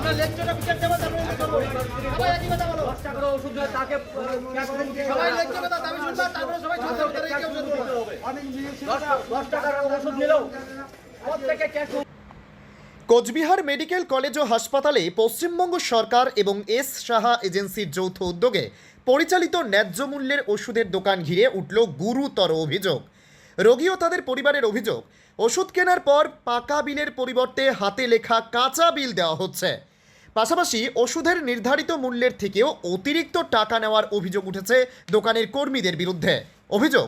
আমরা লেকচারে বিচার দেব তারপরে সবাই একই কথা বলো 10 টাকার ওষুধ দিয়ে তাকে সবাই লেকচারে দাবি শুনবা তারপরে সবাই ছাত্র করে কি ওষুধ দিতে হবে 10 টাকার ওষুধ নিলেও প্রত্যেককে ক্যাশ। কোচবিহার মেডিকেল কলেজ ও হাসপাতালে পশ্চিমবঙ্গ সরকার এবং এস সাহা এজেন্সির যৌথ উদ্যোগে পরিচালিত ন্যায্য মূল্যের ওষুধের দোকান ঘিরে উঠল গুরুতর অভিযোগ। রোগী ও তাদের পরিবারের অভিযোগ, ওষুধ কেনার পর পাকা বিলের পরিবর্তে হাতে লেখা কাঁচা বিল দেওয়া হচ্ছে। পাশাপাশি ওষুধের নির্ধারিত মূল্যের থেকেও অতিরিক্ত টাকা নেওয়ার অভিযোগ উঠেছে দোকানের কর্মীদের বিরুদ্ধে। অভিযোগ,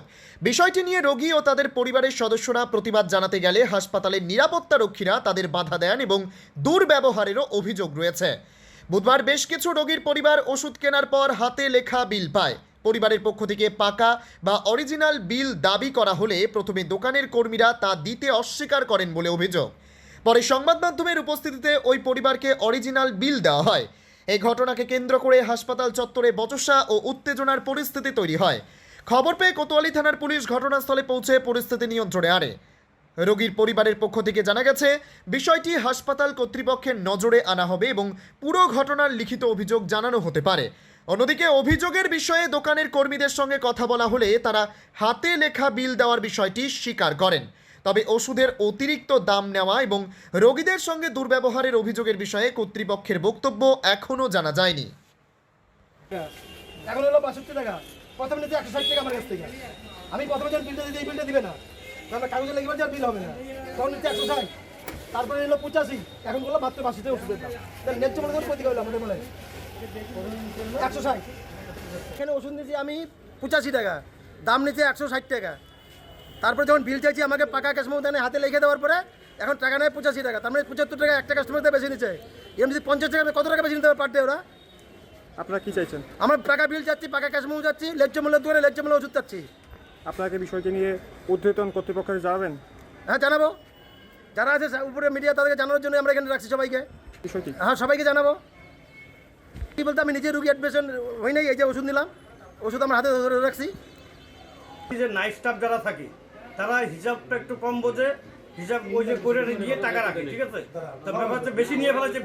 বিষয়টি নিয়ে রোগী ও তাদের পরিবারের সদস্যরা প্রতিবাদ জানাতে গেলে হাসপাতালের নিরাপত্তারক্ষীরা তাদের বাধা দেন এবং দুর্ব্যবহারেরও অভিযোগ রয়েছে। বুধবার বেশ কিছু রোগীর পরিবার ওষুধ কেনার পর হাতে লেখা বিল পায়। পরিবারের পক্ষ থেকে পাকা বা অরিজিনাল বিল দাবি করা হলে প্রথমে দোকানের কর্মীরা তা দিতে অস্বীকার করেন বলে অভিযোগ। পরে সংবাদ মাধ্যমের উপস্থিতিতে ওই পরিবারকে অরিজিনাল বিল দেওয়া হয়। এই ঘটনাকে কেন্দ্র করে হাসপাতাল চত্বরে বচসা ও উত্তেজনার পরিস্থিতি তৈরি হয়। খবর পেয়ে কোতোয়ালি থানার পুলিশ ঘটনাস্থলে পৌঁছে পরিস্থিতি নিয়ন্ত্রণে আনে। রোগীর পরিবারের পক্ষ থেকে জানা গেছে, বিষয়টি হাসপাতাল কর্তৃপক্ষের নজরে আনা হবে এবং পুরো ঘটনার লিখিত অভিযোগ জানানো হতে পারে। অন্যদিকে অভিযোগের বিষয়ে দোকানের কর্মীদের সঙ্গে কথা বলা হলে তারা হাতে লেখা বিল দেওয়ার বিষয়টি স্বীকার করেন। তবে ওষুধের অতিরিক্ত দাম নেওয়া এবং রোগীদের সঙ্গে দুর্ব্যবহারের অভিযোগের বিষয়ে কর্তৃপক্ষের বক্তব্য এখনও জানা যায়নি। এখন হলো 62 টাকা, প্রথমে নিতে 160 টাকা আমার কাছ থেকে। আমি প্রথমে যখন বিলটা দিতে এই বিলটা দিবে না, কারণ কাগজে লিখবে যে বিল হবে না, তখন নিতে 160, তারপরে নিল 85, এখন বললো মাত্র 82 ওষুধের দাম। তাহলে ন্যায্য মূল্য করে প্রতি আমাদের বলে 160। এখানে ওষুধ নিয়েছি আমি 85 টাকা, দাম নিচ্ছে 160 টাকা। তারপরে যখন বিল চাইছি আমাকে পাকা ক্যাশ দেন হাতে লিখে দেওয়ার পরে এখন টাকা নেয় 85 টাকা, তার মানে 75 টাকা একটা কাস্টমারদের বেশি নিচ্ছে। এমনি 50 টাকা কত টাকা বেশি নিতে হবে পার ডে ওরা? আপনারা কি চাইছেন? আমরা টাকা বিল চাচ্ছি, পাকা ক্যাশ মেমো চাচ্ছি, ন্যায্য মূল্যের দোকানে ন্যায্য মূল্য ওষুধ চাচ্ছি। আপনাকে বিষয়টি নিয়ে ঊর্ধ্বতন কর্তৃপক্ষকে জানাবেন? হ্যাঁ জানাবো, যারা আছে উপরে মিডিয়া তাদেরকে জানানোর জন্য আমরা এখানে রাখছি সবাইকে। বিষয়টি হ্যাঁ সবাইকে জানাবো। কী বলতে আমি নিজে রুগী অ্যাডমিশন হই নাই, এই যে ওষুধ নিলাম, ওষুধ আমার হাতে ধরে রাখছি। যে নাইট স্টাফ যারা থাকে তারা হিসাবটা একটু কম বোঝে, হিসাব ওই যে করে নিয়ে টাকা রাখে, ঠিক আছে? তো ব্যাপার হচ্ছে বেশি নিয়ে ফেলেছে,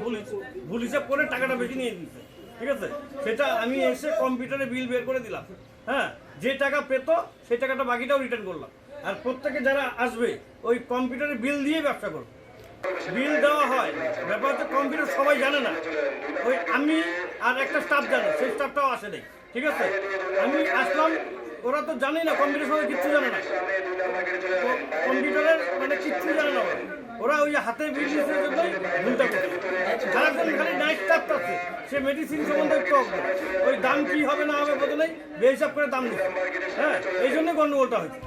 ভুল হিসাব করে টাকাটা বেশি নিয়ে দিচ্ছে, ঠিক আছে? সেটা আমি এসে কম্পিউটারে বিল বের করে দিলাম, হ্যাঁ, যে টাকা পেত সেই টাকাটা বাকিটাও রিটার্ন করলাম। আর প্রত্যেকে যারা আসবে ওই কম্পিউটারে বিল দিয়ে ব্যবসা করবে, বিল দেওয়া হয়। ব্যাপার হচ্ছে কম্পিউটার সবাই জানে না, ওই আমি আর একটা স্টাফ জানে, সেই স্টাফটাও আসে নেই, ঠিক আছে? আমি আসলাম, ওরা তো জানেই না, কম্পিউটার সবাই কিচ্ছু জানে না, কম্পিউটারের মানে কিচ্ছু জানে না। ওরা ওই হাতে বিজনেসের জন্যই ভুলটা করে। যারা খালি নাইট স্টাফ আছে সে মেডিসিন সম্বন্ধে একটু ওই দাম কি হবে না হবে বোঝে নেই, বেহিসাব করে দাম নিচ্ছে, হ্যাঁ, এই জন্যই গন্ডগোলটা হয়েছে।